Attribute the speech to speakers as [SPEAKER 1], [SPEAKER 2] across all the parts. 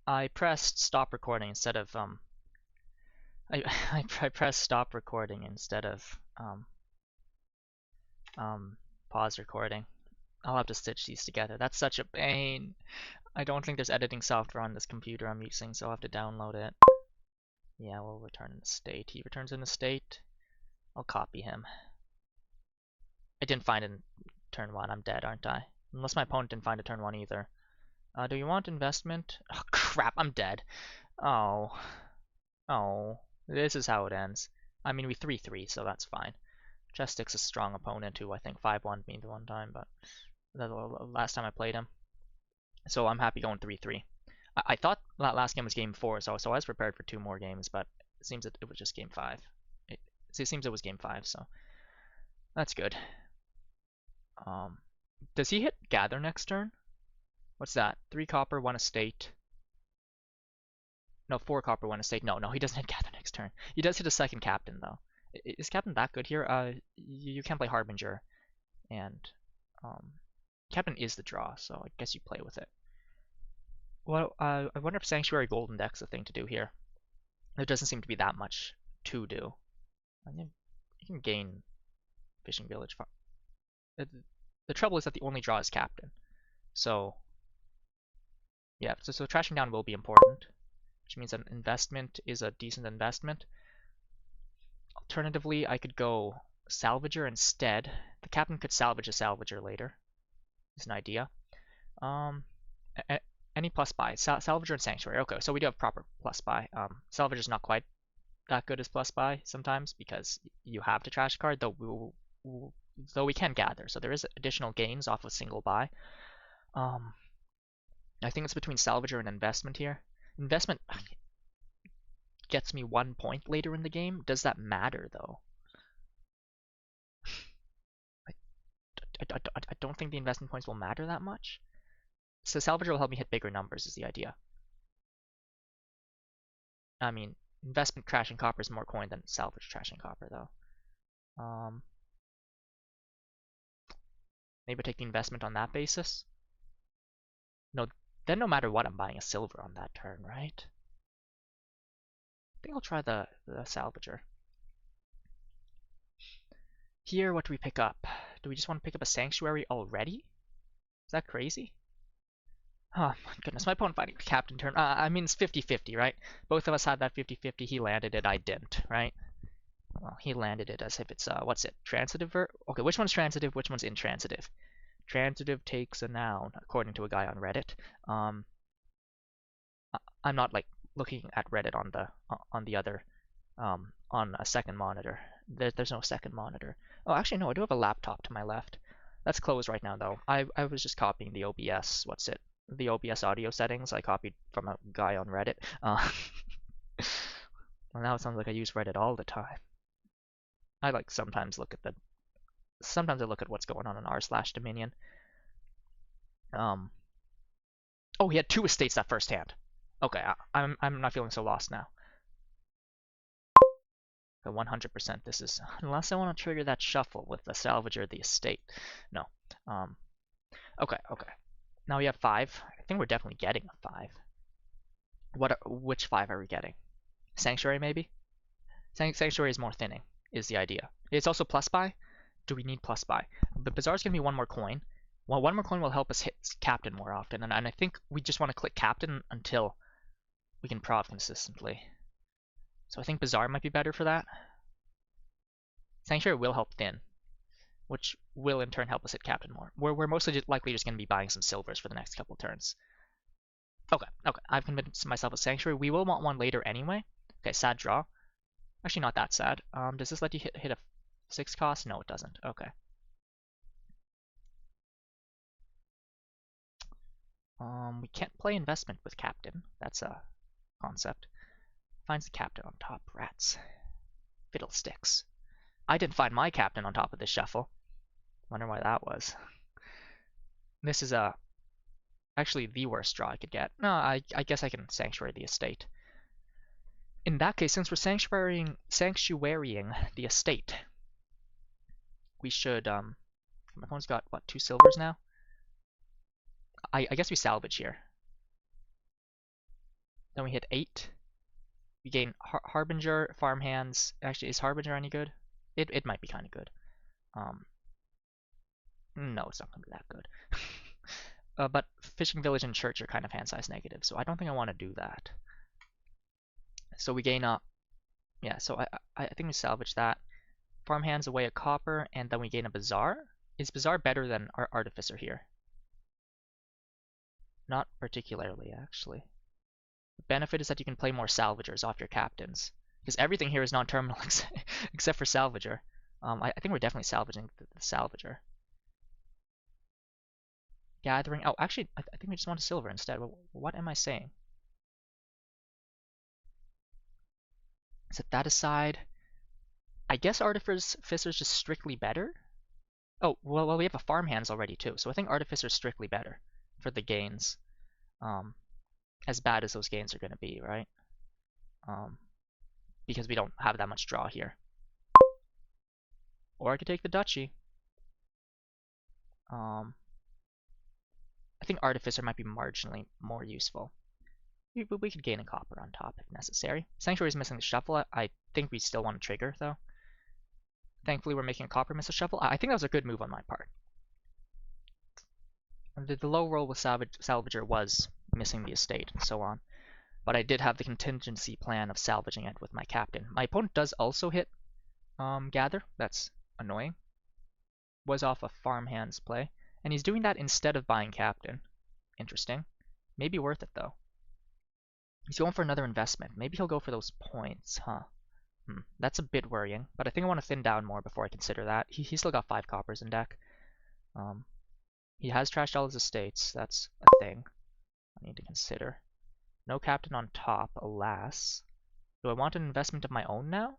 [SPEAKER 1] I pressed stop recording instead of I I pressed stop recording instead of pause recording. I'll have to stitch these together. That's such a pain. I don't think there's editing software on this computer I'm using, so I'll have to download it. Yeah, we'll return in the state. He returns in the state. I'll copy him. I didn't find it in turn 1. I'm dead, aren't I? Unless my opponent didn't find a turn 1 either. Do you want investment? Oh, crap, I'm dead. Oh. Oh. This is how it ends. I mean, we 3-3, so that's fine. Chesstick's a strong opponent who I think 5-1'd me the one time, but the last time I played him. So I'm happy going 3-3. I thought that last game was game 4, so I was prepared for 2 more games, but it seems that it was just game 5. It seems it was game 5, so that's good. Does he hit gather next turn? What's that? 3 copper, 1 estate. No, 4 copper, 1 estate. No, he doesn't hit gather next turn. He does hit a second captain though. Is captain that good here? You can't play harbinger, and captain is the draw, so I guess you play with it. Well, I wonder if sanctuary golden deck's a thing to do here. There doesn't seem to be that much to do. You can gain fishing village. The trouble is that the only draw is captain. So, yeah, so trashing down will be important, which means an investment is a decent investment. Alternatively, I could go salvager instead. The captain could salvage a salvager later. Is an idea. Any plus buy. Salvager and sanctuary. Okay, so we do have proper plus buy. Salvager is not quite that good as plus buy sometimes because you have to trash a card, though we can gather. So there is additional gains off a single buy. I think it's between salvager and investment here. Investment gets me 1 point later in the game. Does that matter though? I don't think the investment points will matter that much. So salvager will help me hit bigger numbers is the idea. I mean, investment trash and copper is more coin than salvage trash and copper though. Maybe take the investment on that basis. No, then no matter what, I'm buying a silver on that turn, right? I think I'll try the salvager. Here, what do we pick up? Do we just want to pick up a sanctuary already? Is that crazy? Oh my goodness, my opponent fighting captain turn. I mean, it's 50-50, right? Both of us had that 50-50. He landed it, I didn't, right? Well, he landed it as if it's, what's it? Transitive verb? Okay, which one's transitive? Which one's intransitive? Transitive takes a noun, according to a guy on Reddit. I'm not, like, looking at Reddit on the other, on a second monitor. There's no second monitor. Oh, actually, no, I do have a laptop to my left. That's closed right now, though. I was just copying the OBS, what's it? The OBS audio settings I copied from a guy on Reddit. Well, now it sounds like I use Reddit all the time. I like sometimes I look at what's going on in r/Dominion. Oh, he had 2 estates that first hand. Okay, I'm not feeling so lost now. 100% this is, unless I want to trigger that shuffle with the salvage or the estate. No. Okay. Now we have 5. I think we're definitely getting a 5. Which 5 are we getting? Sanctuary, maybe? Sanctuary is more thinning, is the idea. It's also plus buy. Do we need plus buy? The Bazaar's going to be 1 more coin. Well, 1 more coin will help us hit captain more often, and I think we just want to click captain until we can prov consistently. So I think Bazaar might be better for that. Sanctuary will help thin, which will in turn help us hit captain more. We're mostly likely just going to be buying some silvers for the next couple turns. Okay. I've convinced myself with Sanctuary. We will want one later anyway. Okay, sad draw. Actually, not that sad. Does this let you hit a 6 cost? No, it doesn't. Okay. We can't play investment with captain. That's a concept. Finds the captain on top. Rats. Fiddlesticks. I didn't find my captain on top of this shuffle. Wonder why that was. This is actually the worst draw I could get. No, I guess I can sanctuary the estate. In that case, since we're sanctuarying the estate, we should, my opponent's got, what, 2 silvers now? I guess we salvage here. Then we hit 8. We gain Harbinger, Farmhands. Actually, is Harbinger any good? It might be kind of good. No, it's not going to be that good. But Fishing Village and Church are kind of hand size negative, so I don't think I want to do that. So we gain up. Yeah, so I think we salvage that. Farmhands away a copper, and then we gain a Bazaar. Is Bazaar better than our Artificer here? Not particularly, actually. The benefit is that you can play more Salvagers off your captains, because everything here is non-terminal except for Salvager. I think we're definitely salvaging the Salvager. Gathering. Oh, actually, I think we just want a silver instead. What am I saying? Set that aside. I guess Artificer's just strictly better. Oh, well, we have a Farmhands already too, so I think Artificer's strictly better for the gains. As bad as those gains are going to be, right? Because we don't have that much draw here. Or I could take the Duchy. I think Artificer might be marginally more useful. We could gain a copper on top if necessary. Sanctuary's missing the shuffle. I think we still want to trigger, though. Thankfully, we're making a copper miss a shuffle. I think that was a good move on my part. The low roll with Salvager was missing the estate and so on. But I did have the contingency plan of salvaging it with my captain. My opponent does also hit Gather. That's annoying. Was off a Farmhands play. And he's doing that instead of buying captain. Interesting. Maybe worth it, though. He's going for another investment. Maybe he'll go for those points, huh? That's a bit worrying, but I think I want to thin down more before I consider that. He's still got 5 coppers in deck. He has trashed all his estates. That's a thing I need to consider. No captain on top, alas. Do I want an investment of my own now?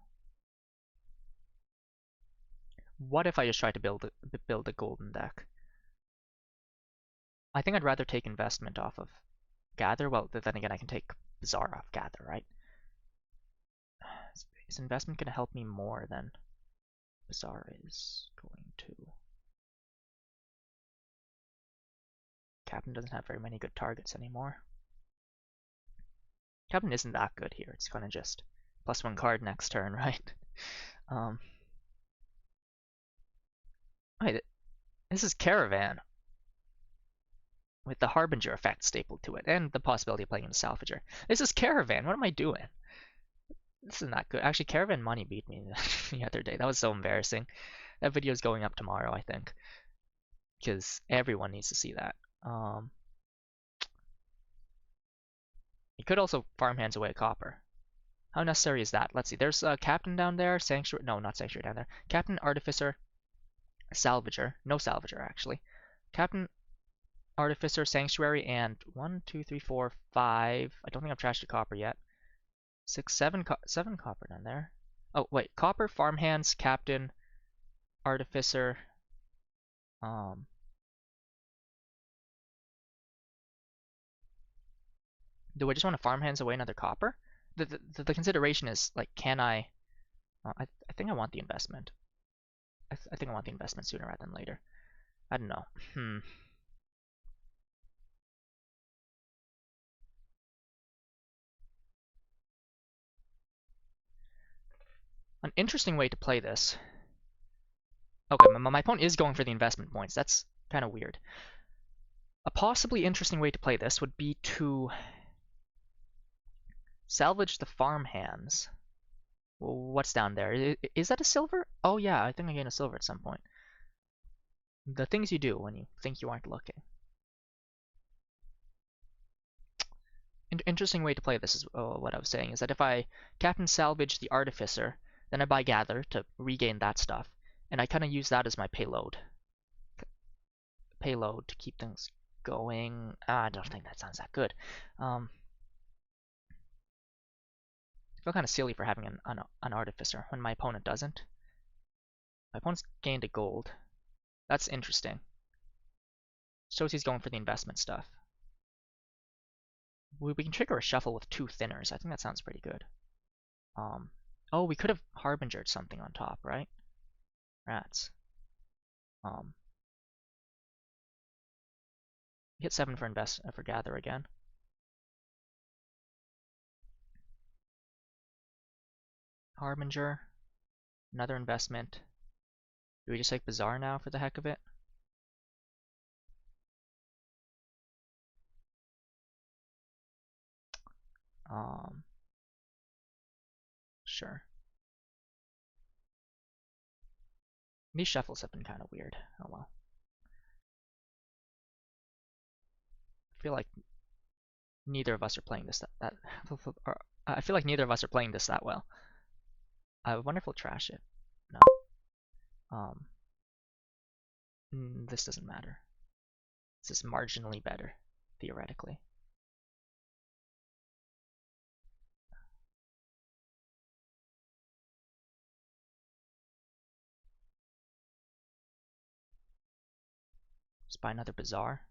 [SPEAKER 1] What if I just try to build a golden deck? I think I'd rather take investment off of Gather. Well, then again, I can take Bazaar off Gather, right? Is investment going to help me more than Bazaar is going to? Captain doesn't have very many good targets anymore. Captain isn't that good here. It's kind of just +1 card next turn, right? Wait, this is Caravan with the Harbinger effect stapled to it, and the possibility of playing in Salvager. This is Caravan. What am I doing? This is not good. Actually, Caravan Money beat me the other day. That was so embarrassing. That video is going up tomorrow, I think, because everyone needs to see that. You could also Farmhands away a copper. How necessary is that? Let's see. There's a Captain down there. Sanctuary. No, not Sanctuary down there. Captain, Artificer, Salvager. No Salvager, actually. Captain, Artificer, Sanctuary, and 1, 2, 3, 4, 5. I don't think I've trashed a copper yet. 6, 7, 7 copper down there. Oh, wait. Copper, Farmhands, Captain, Artificer. Do I just want to Farmhands away another copper? The consideration is, like, can I think I want the investment. I think I want the investment sooner rather than later. I don't know. An interesting way to play this. Okay, my opponent is going for the investment points. That's kind of weird. A possibly interesting way to play this would be to salvage the Farmhands. What's down there? Is that a silver? Oh yeah, I think I gain a silver at some point. The things you do when you think you aren't looking. Interesting way to play this is what I was saying, is that if I Captain Salvage the Artificer, then I buy Gather to regain that stuff, and I kind of use that as my payload. Payload to keep things going. I don't think that sounds that good. I feel kind of silly for having an Artificer when my opponent doesn't. My opponent's gained a gold. That's interesting. Shows he's going for the investment stuff. We can trigger a shuffle with 2 thinners. I think that sounds pretty good. Oh, we could have Harbingered something on top, right? Rats. Hit 7 for Gather again. Harbinger, another investment. Do we just take Bazaar now for the heck of it? Sure. These shuffles have been kind of weird. Oh well. I feel like neither of us are playing this that I feel like neither of us are playing this that well. I wonder if we'll trash it. No. This doesn't matter. This is marginally better, theoretically. Just buy another Bazaar.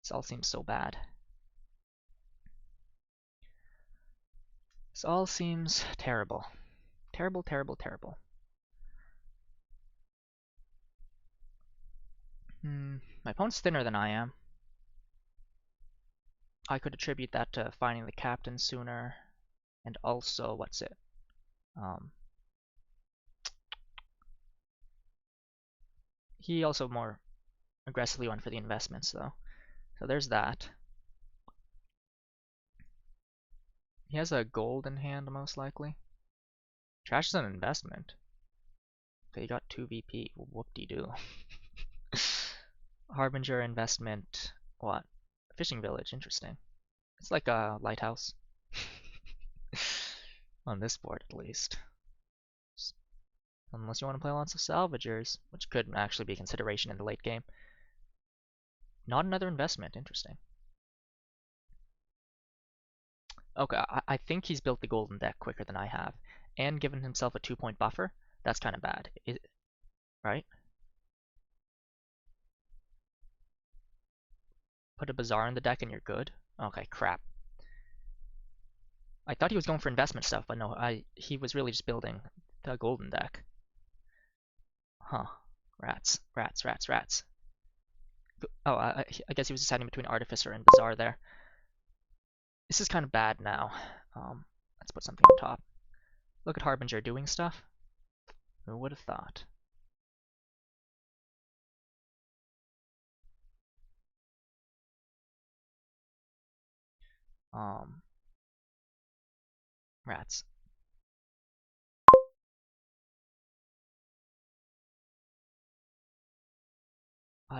[SPEAKER 1] This all seems so bad. This all seems terrible. Terrible, terrible, terrible. My opponent's thinner than I am. I could attribute that to finding the captain sooner, and also, what's it? He also more aggressively went for the investments, though. So there's that. He has a gold in hand, most likely. Trash is an investment. Okay, he got 2 VP. Whoop-de-doo. Harbinger investment. What? Fishing village. Interesting. It's like a lighthouse. On this board, at least. Unless you want to play lots of salvagers, which could actually be a consideration in the late game. Not another investment. Interesting. Okay, I think he's built the golden deck quicker than I have, and given himself a 2-point buffer. That's kind of bad, right? Put a Bazaar in the deck and you're good. Okay, crap. I thought he was going for investment stuff, but no, he was really just building the golden deck. Huh. Rats, rats, rats, rats. Oh, I guess he was deciding between Artificer and Bazaar there. This is kind of bad now. Let's put something on top. Look at Harbinger doing stuff. Who would have thought? Rats.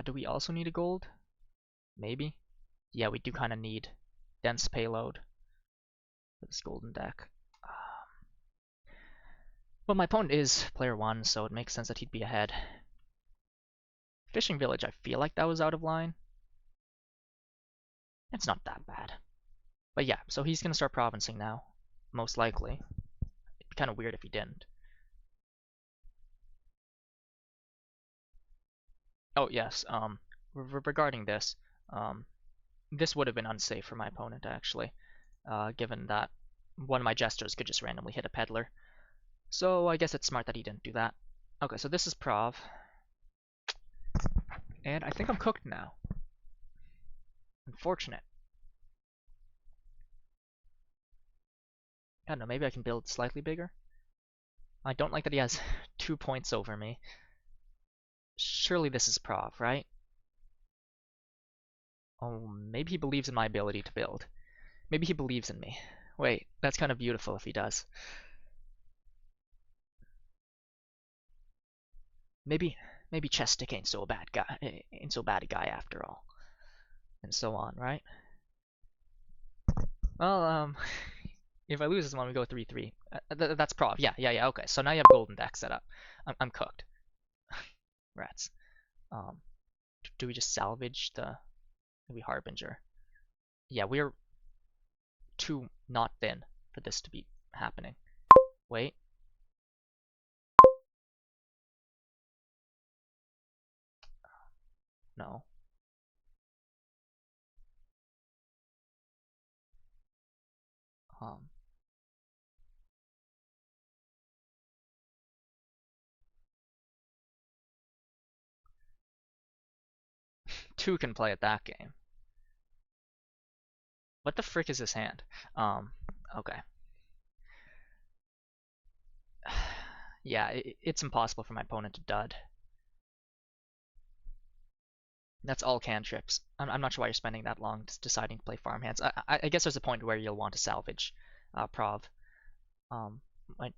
[SPEAKER 1] Do we also need a gold? Maybe? Yeah, we do kind of need dense payload for this golden deck. But my opponent is player 1, so it makes sense that he'd be ahead. Fishing village, I feel like that was out of line. It's not that bad. But yeah, so he's going to start provincing now, most likely. It'd be kind of weird if he didn't. Oh, yes, regarding this, this would have been unsafe for my opponent, actually, given that one of my gestures could just randomly hit a peddler. So I guess it's smart that he didn't do that. Okay, so this is Prov. And I think I'm cooked now. Unfortunate. I don't know, maybe I can build slightly bigger? I don't like that he has 2 points over me. Surely this is Prov, right? Oh, maybe he believes in my ability to build. Maybe he believes in me. Wait, that's kind of beautiful if he does. Maybe chesstick ain't so bad a guy after all. And so on, right? Well, if I lose this one, we go 3-3. That's Prov. Yeah, okay. So now you have golden deck set up. I'm cooked. Rats. Do we just salvage the maybe Harbinger? Yeah, we're too not thin for this to be happening. Wait. No. Um. 2 can play at that game. What the frick is this hand? Okay. Yeah, it's impossible for my opponent to dud. That's all cantrips. I'm not sure why you're spending that long deciding to play farmhands. I guess there's a point where you'll want to salvage Prov. Um,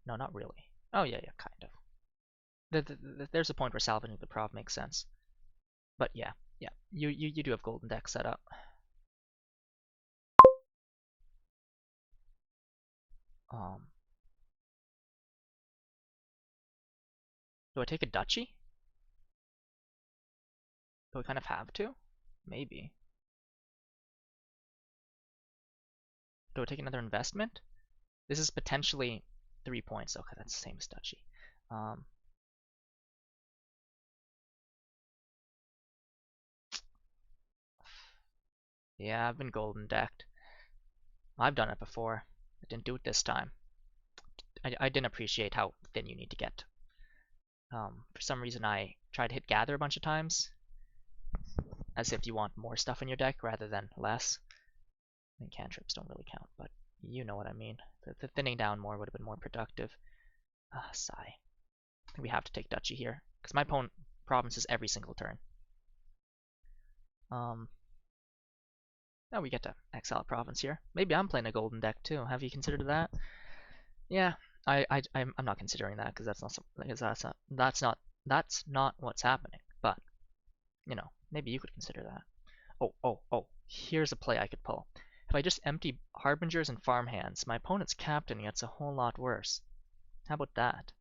[SPEAKER 1] no, not really. Oh yeah, yeah, kind of. There's a point where salvaging the Prov makes sense. But yeah, yeah, you do have golden deck set up. Um, do I take a duchy? Do I kind of have to? Maybe. Do I take another investment? This is potentially 3 points. Okay, that's the same as duchy. Um, yeah, I've been golden decked. I've done it before. I didn't do it this time. I didn't appreciate how thin you need to get. For some reason, I tried to hit gather a bunch of times, as if you want more stuff in your deck rather than less. I think cantrips don't really count, but you know what I mean. The thinning down more would have been more productive. Ah, sigh. I think we have to take duchy here, because my opponent provinces every single turn. Now we get to exile a province here. Maybe I'm playing a golden deck too. Have you considered that? Yeah, I'm not considering that because that's not what's happening. But you know, maybe you could consider that. Oh. Here's a play I could pull. If I just empty harbingers and farmhands, my opponent's captain gets a whole lot worse. How about that?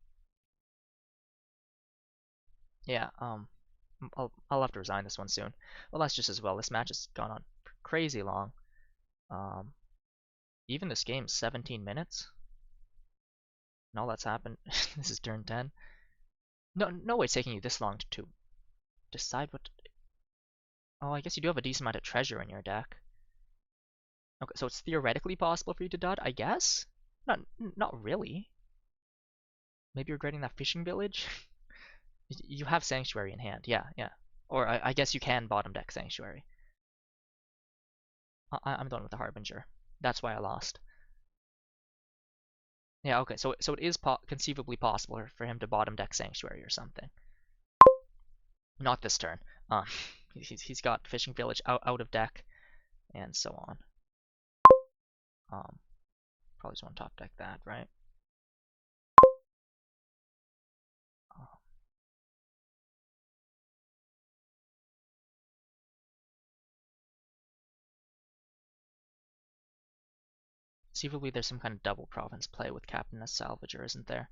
[SPEAKER 1] Yeah. I'll have to resign this one soon. Well, that's just as well. This match has gone on crazy long. Um, even this game's 17 minutes, and all that's happened. This is turn 10. No way it's taking you this long to decide what to do. Oh, I guess you do have a decent amount of treasure in your deck. Okay, so it's theoretically possible for you to dot, I guess? Not really. Maybe you're regretting that fishing village? You have Sanctuary in hand, yeah. Or I guess you can bottom deck Sanctuary. I'm done with the Harbinger. That's why I lost. Yeah, okay, so it is conceivably possible for him to bottom deck Sanctuary or something. Not this turn. Um, he's got Fishing Village out of deck, and so on. Probably just want to top deck that, right? Conceivably, there's some kind of double province play with Captain as Salvager, isn't there?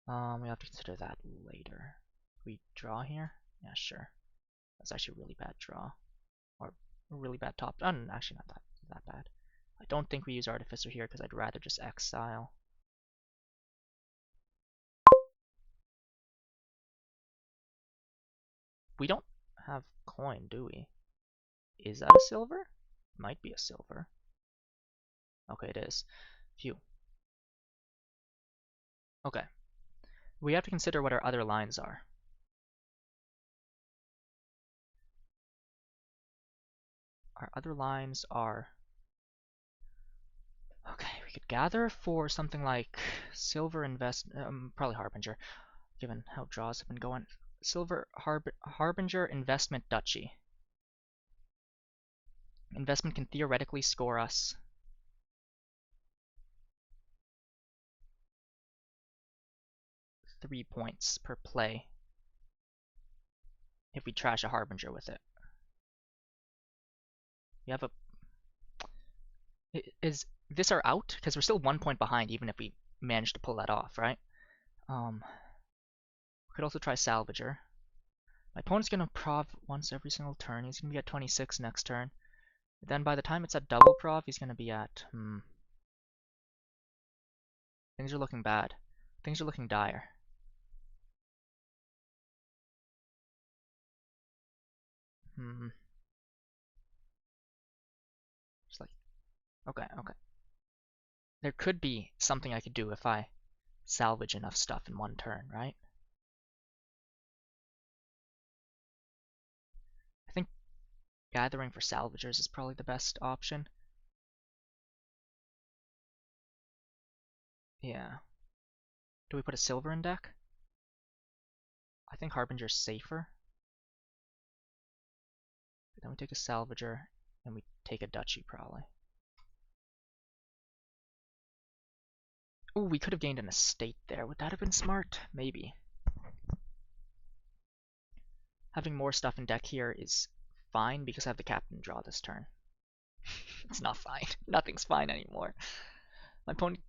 [SPEAKER 1] We have to consider that later. We draw here? Yeah, sure. That's actually a really bad draw. Or a really bad top. Oh, no, actually not that bad. I don't think we use Artificer here because I'd rather just exile. We don't have coin, do we? Is that a silver? Might be a silver. Okay, it is. Phew. Okay. We have to consider what our other lines are. Our other lines are... Okay, we could gather for something like silver probably Harbinger, given how draws have been going. Silver Harbinger investment duchy. Investment can theoretically score us 3 points per play if we trash a Harbinger with it. We have a... Is this our out? Because we're still 1 point behind even if we manage to pull that off, right? We could also try Salvager. My opponent's going to prov once every single turn. He's going to be at 26 next turn. Then by the time it's at double prov, he's going to be at... Things are looking bad. Things are looking dire. Just like... Okay. There could be something I could do if I salvage enough stuff in one turn, right? I think gathering for salvagers is probably the best option. Yeah. Do we put a silver in deck? I think Harbinger's safer. Then we take a Salvager, and we take a Duchy probably. Ooh, we could have gained an estate there. Would that have been smart? Maybe. Having more stuff in deck here is fine because I have the captain draw this turn. It's not fine. Nothing's fine anymore. My opponent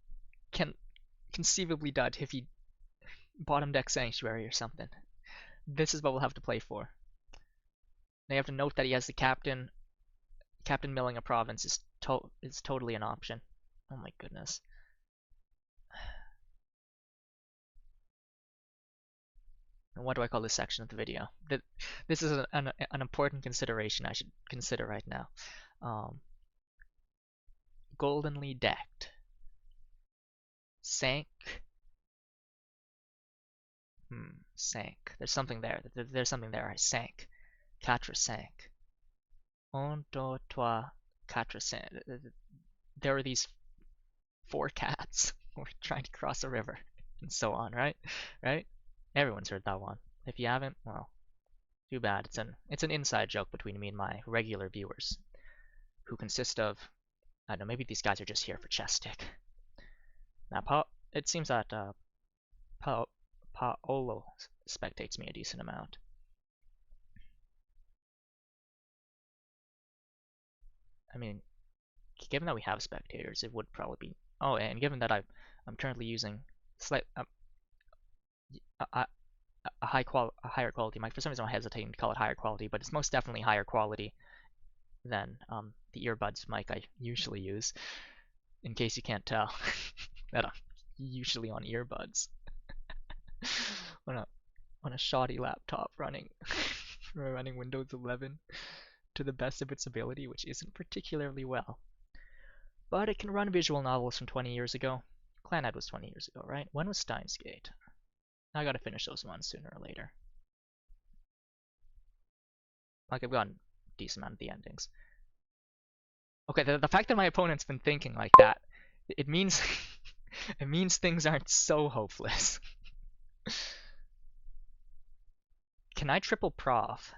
[SPEAKER 1] can conceivably dud if he bottom deck Sanctuary or something. This is what we'll have to play for. Now you have to note that he has the captain. Captain milling a province is totally an option. Oh my goodness. And what do I call this section of the video? This is an important consideration I should consider right now. Goldenly decked. Sank. Sank. There's something there. There's something there. I sank. Quatre sank. Un, deux, trois, quatre sank. There are these 4 cats who are trying to cross a river, and so on, right? Right? Everyone's heard that one. If you haven't, well, too bad. It's an inside joke between me and my regular viewers, who consist of, I don't know, maybe these guys are just here for chesstick. Now, it seems that Paolo spectates me a decent amount. I mean, given that we have spectators, it would probably be. Oh, and given that I'm currently using a higher quality mic. For some reason, I'm hesitating to call it higher quality, but it's most definitely higher quality than the earbuds mic I usually use. In case you can't tell, that I'm usually on earbuds on a shoddy laptop running Windows 11 to the best of its ability, which isn't particularly well. But it can run visual novels from 20 years ago. Clanad was 20 years ago, right? When was Steins Gate? I gotta finish those ones sooner or later. Like, I've gotten a decent amount of the endings. Okay, the fact that my opponent's been thinking like that, it means it means things aren't so hopeless. Can I triple prof?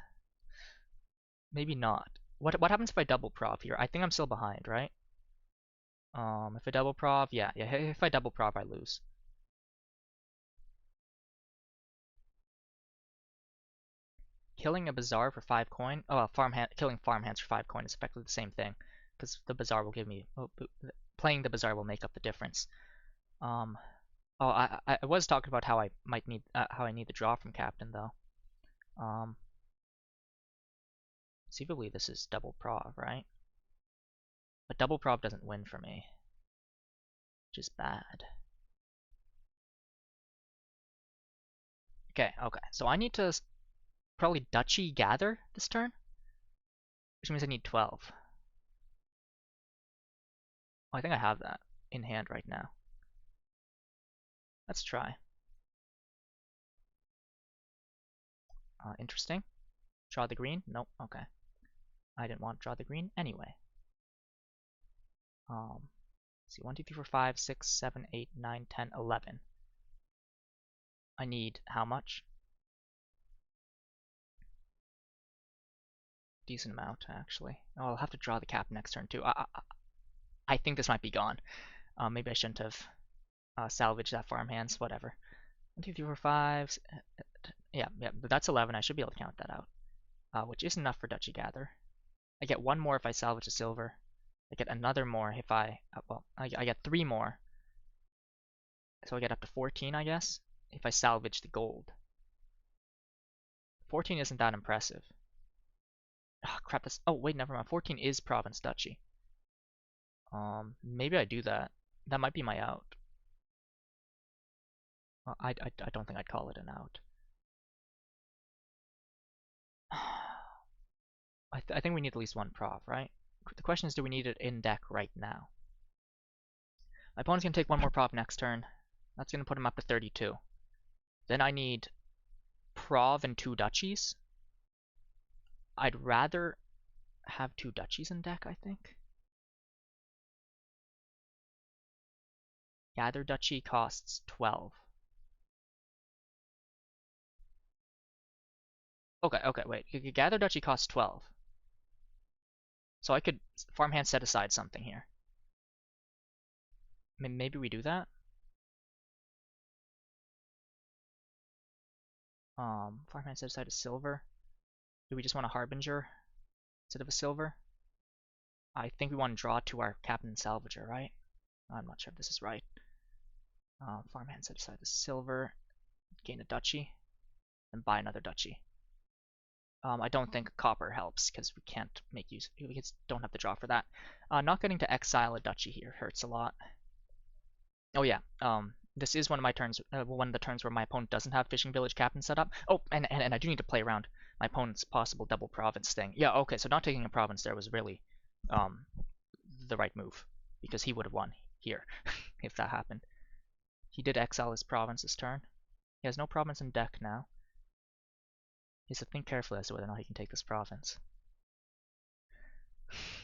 [SPEAKER 1] Maybe not. What happens if I double prof here? I think I'm still behind, right? If I double prof, yeah. If I double prof, I lose. Killing a bazaar for 5 coin. Oh, killing farmhands for 5 coin is effectively the same thing, because the bazaar will give me. Playing the bazaar will make up the difference. Oh, I was talking about how I might need how I need the draw from captain though. Conceivably this is double prov, right? But double prov doesn't win for me, which is bad. Okay. So I need to probably Duchy gather this turn, which means I need 12. Oh, I think I have that in hand right now. Let's try. Interesting. Draw the green? Nope. Okay. I didn't want to draw the green anyway. Let's see, 1, 2, 3, 4, 5, 6, 7, 8, 9, 10, 11. I need how much? Decent amount, actually. Oh, I'll have to draw the cap next turn too. I think this might be gone. Maybe I shouldn't have salvaged that farmhands. Whatever. 1, 2, 3, 4, 5. Yeah, but that's 11. I should be able to count that out. Which is enough for Duchy Gather. I get 1 more if I salvage a silver. I get another more if I get 3 more. So I get up to 14, I guess, if I salvage the gold. 14 isn't that impressive. Oh crap! Oh wait, never mind. 14 is province duchy. Maybe I do that. That might be my out. I don't think I'd call it an out. I think we need at least 1 prov, right? The question is, do we need it in deck right now? My opponent's gonna take 1 more prov next turn. That's gonna put him up to 32. Then I need prov and 2 duchies. I'd rather have 2 duchies in deck, I think. Gather duchy costs 12. Okay, wait. Gather Duchy costs 12. So I could farmhand set aside something here. Maybe we do that? Farmhand set aside a silver. Do we just want a Harbinger instead of a silver? I think we want to draw to our Captain Salvager, right? I'm not sure if this is right. Farmhand set aside the silver, gain a duchy, and buy another duchy. I don't think copper helps because we can't make use. We just don't have the draw for that. Not getting to exile a duchy here hurts a lot. Oh yeah. This is one of my turns. One of the turns where my opponent doesn't have fishing village captain set up. Oh, and I do need to play around my opponent's possible double province thing. Yeah. Okay. So not taking a province there was really the right move because he would have won here if that happened. He did exile his province this turn. He has no province in deck now. He has to think carefully as to whether or not he can take this province.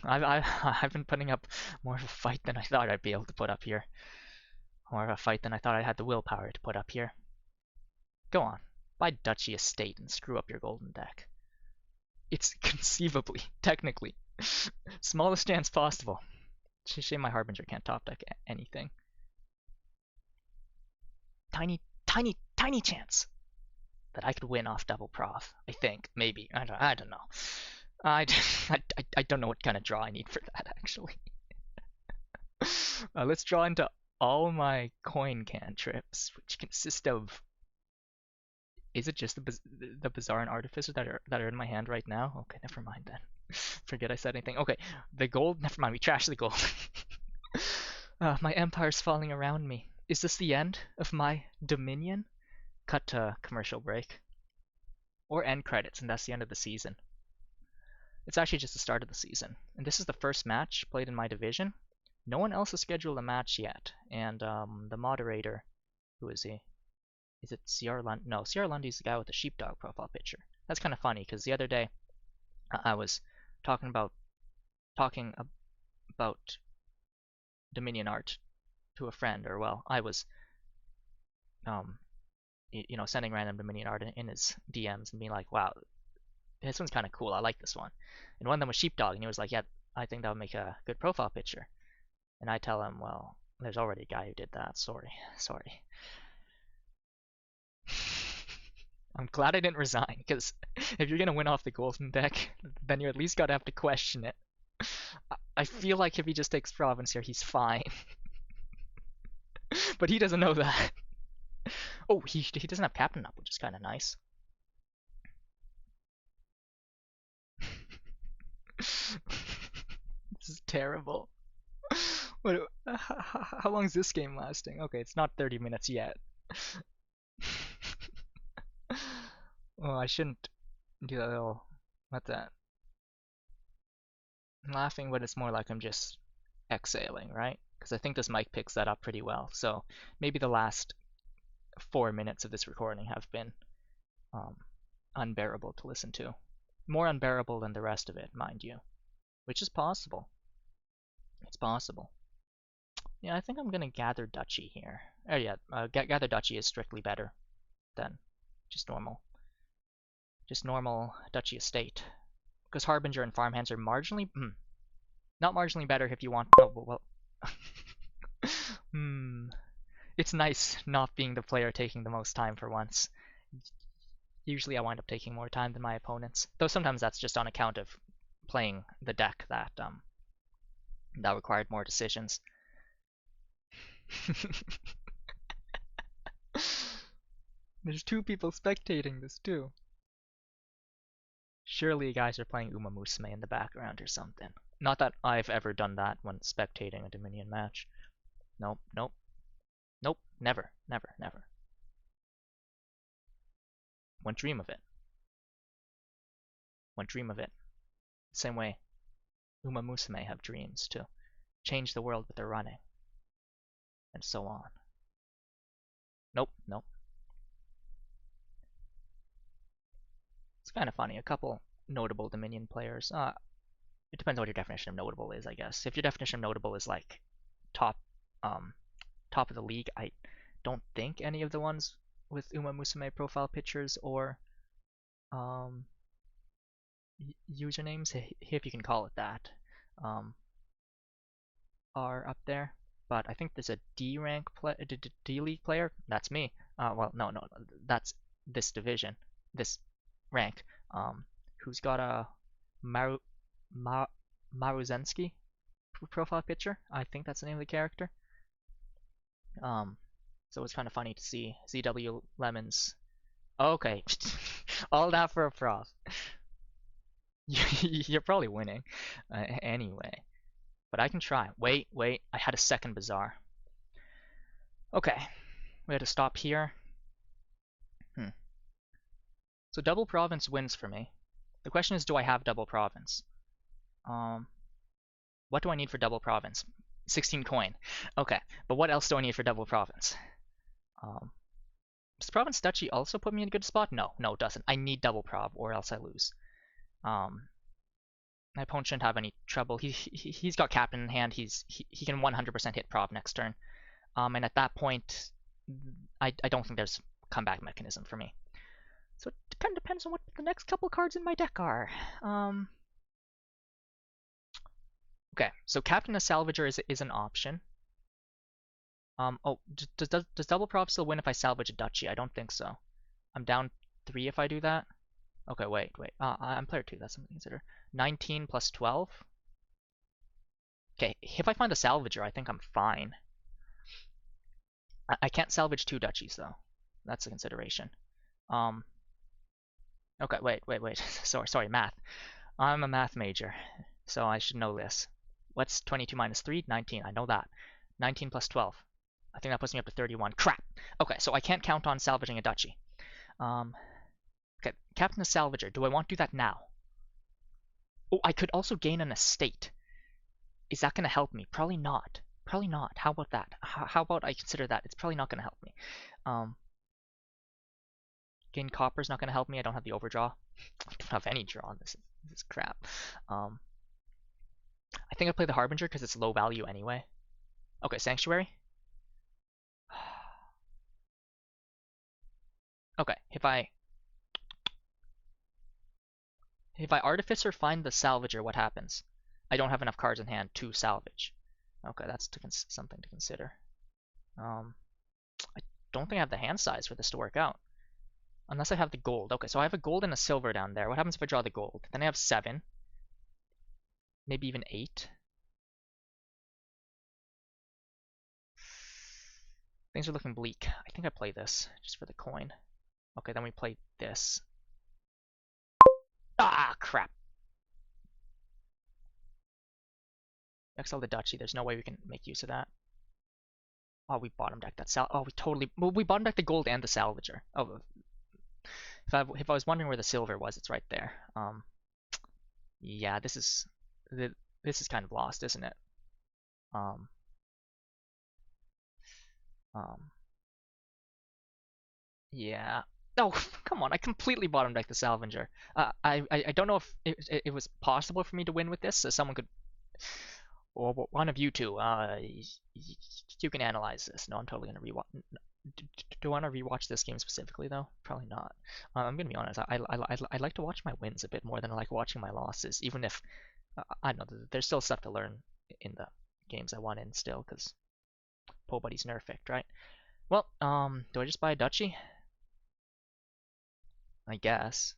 [SPEAKER 1] I've been putting up more of a fight than I thought I'd be able to put up here. More of a fight than I thought I had the willpower to put up here. Go on, buy Duchy Estate and screw up your golden deck. It's conceivably, technically, smallest chance possible. Shame my Harbinger can't top deck anything. Tiny, tiny, tiny chance that I could win off double prof. I think, maybe. I don't know. I don't know what kind of draw I need for that, actually. Let's draw into all my coin cantrips, which consist of... Is it just the Bazaar and Artificer that are in my hand right now? Okay, never mind then. Forget I said anything. Okay, the gold, never mind, we trashed the gold. My empire's falling around me. Is this the end of my dominion? Cut to commercial break. Or end credits, and that's the end of the season. It's actually just the start of the season. And this is the first match played in my division. No one else has scheduled a match yet. And the moderator, who is he? Is it CR Lund? No, CR Lundy's the guy with the sheepdog profile picture. That's kind of funny, because the other day I was talking about Dominion art to a friend, or well, I was sending random Dominion art in his DMs and being like, wow, this one's kind of cool. I like this one. And one of them was sheepdog, and he was like, yeah, I think that would make a good profile picture. And I tell him, well, there's already a guy who did that. Sorry. I'm glad I didn't resign, because if you're gonna win off the golden deck, then you at least gotta have to question it. I feel like if he just takes province here, he's fine. But he doesn't know that. Oh, he doesn't have captain up, which is kind of nice. This is terrible. How long is this game lasting? Okay, it's not 30 minutes yet. Well, I shouldn't do that at all. What that? I'm laughing, but it's more like I'm just exhaling, right? Because I think this mic picks that up pretty well. So maybe the last 4 minutes of this recording have been unbearable to listen to. More unbearable than the rest of it, mind you. Which is possible. It's possible. Yeah, I think I'm gonna gather duchy here. Oh yeah, gather duchy is strictly better than just normal duchy estate. Because Harbinger and farmhands are marginally, not marginally better if you want. Oh well. It's nice not being the player taking the most time for once. Usually I wind up taking more time than my opponents, though sometimes that's just on account of playing the deck that required more decisions. There's 2 people spectating this too. Surely you guys are playing Uma Musume in the background or something. Not that I've ever done that when spectating a Dominion match. Nope. Never. Wouldn't dream of it. Same way Uma Musume have dreams to change the world with their running. And so on. Nope. It's kind of funny. A couple notable Dominion players. It depends on what your definition of notable is, I guess. If your definition of notable is like top of the league, I don't think any of the ones with Uma Musume profile pictures or um, usernames, if you can call it that, um, are up there. But I think there's a D rank D League player. That's me. Well, no, that's this division, this rank. Who's got a Maru Mar Maruzensky profile picture? I think that's the name of the character. Um, so it's kind of funny to see ZW Lemons. Okay, all that for a prof. You're probably winning anyway. But I can try. Wait, I had a second bazaar. Okay, we had to stop here. So double province wins for me. The question is, do I have double province? What do I need for double province? 16 coin. Okay, but what else do I need for double province? Does province duchy also put me in a good spot? No, it doesn't. I need double prov or else I lose. My opponent shouldn't have any trouble. He's got captain in hand. He can 100% hit prov next turn. And at that point, I don't think there's comeback mechanism for me. So it kind of depends on what the next couple cards in my deck are. Okay, so Captain as Salvager is an option. Oh, does double prov still win if I salvage a duchy? I don't think so. I'm down 3 if I do that. Okay, wait. I'm player 2, that's something to consider. 19 plus 12. Okay, if I find the salvager, I think I'm fine. I can't salvage 2 duchies, though. That's a consideration. Okay, wait. Sorry, math. I'm a math major, so I should know this. What's 22 minus 3? 19. I know that. 19 plus 12. I think that puts me up to 31. Crap! Okay, so I can't count on salvaging a duchy. Okay, Captain of Salvager. Do I want to do that now? Oh, I could also gain an estate. Is that going to help me? Probably not. Probably not. How about that? How about I consider that? It's probably not going to help me. Gain copper is not going to help me. I don't have the overdraw. I don't have any draw. This is crap. I think I play the Harbinger because it's low value anyway. Okay, Sanctuary. Okay, if I Artificer find the Salvager, what happens? I don't have enough cards in hand to salvage. Okay, that's something to consider. I don't think I have the hand size for this to work out. Unless I have the gold. Okay, so I have a gold and a silver down there. What happens if I draw the gold? Then I have 7. Maybe even 8. Things are looking bleak. I think I play this, just for the coin. Okay, then we play this. Ah, crap. Exile the duchy. There's no way we can make use of that. Oh, we bottom decked that oh, we bottom decked the gold and the salvager. Oh, if I was wondering where the silver was, it's right there. Yeah, this is kind of lost, isn't it? Yeah. Oh, come on! I completely bottom decked the salvager. I don't know if it was possible for me to win with this, so someone could, or one of you two, you can analyze this. No, I'm totally gonna rewatch. Do I want to rewatch this game specifically though? Probably not. I'm gonna be honest. I like to watch my wins a bit more than I like watching my losses, even if I know there's still stuff to learn in the games I won in still, because Po Buddy's nerfed, right? Well, do I just buy a duchy? I guess.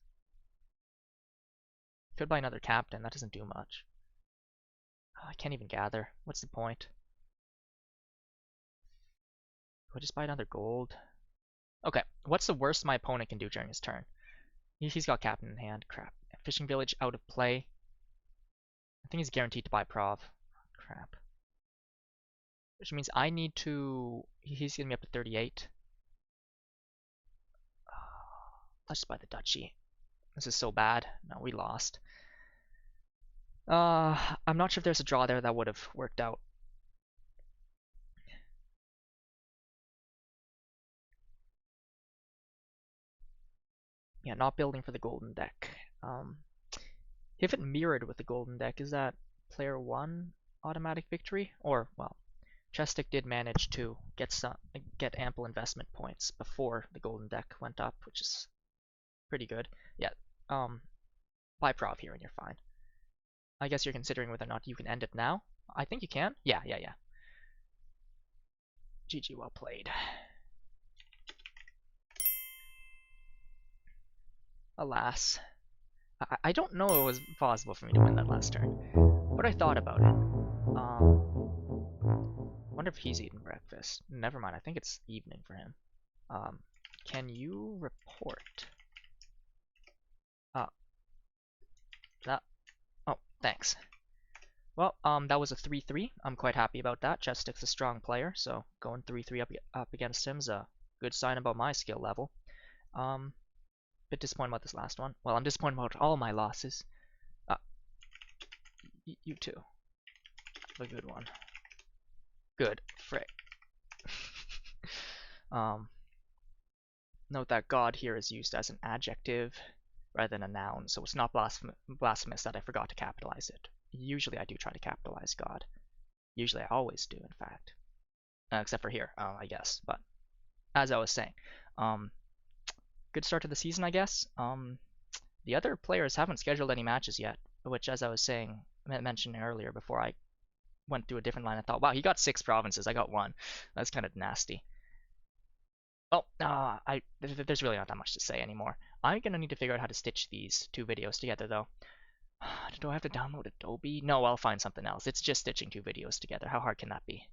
[SPEAKER 1] Could buy another captain. That doesn't do much. I can't even gather. What's the point? Do I just buy another gold? Okay, what's the worst my opponent can do during his turn? He's got captain in hand. Crap. Fishing village out of play. I think he's guaranteed to buy prov. Crap. Which means I need to... He's getting me up to 38. Let's just buy the duchy. This is so bad. No, we lost. I'm not sure if there's a draw there that would have worked out. Yeah, not building for the golden deck. If it mirrored with the golden deck, is that player 1 automatic victory? Or, well, chesstick did manage to get ample investment points before the golden deck went up, which is pretty good. Yeah, buy prov here and you're fine. I guess you're considering whether or not you can end it now. I think you can. Yeah. GG, well played. Alas. I don't know it was possible for me to win that last turn, but I thought about it. Wonder if he's eating breakfast. Never mind, I think it's evening for him. Can you report? That. Oh, thanks. Well, that was a 3-3. I'm quite happy about that. Chesstick's a strong player, so going 3-3 up against him's a good sign about my skill level. Bit disappointed about this last one. Well, I'm disappointed about all my losses. You too. A good one. Good. Frick. Note that God here is used as an adjective rather than a noun, so it's not blasphemous that I forgot to capitalize it. Usually I do try to capitalize God. Usually I always do, in fact. Except for here, I guess. But as I was saying, good start to the season, I guess. The other players haven't scheduled any matches yet, which, as I was saying, mentioned earlier before I went through a different line, I thought, wow, he got 6 provinces, I got 1. That's kind of nasty. Well, there's really not that much to say anymore. I'm gonna need to figure out how to stitch these 2 videos together, though. Do I have to download Adobe? No, I'll find something else. It's just stitching 2 videos together. How hard can that be?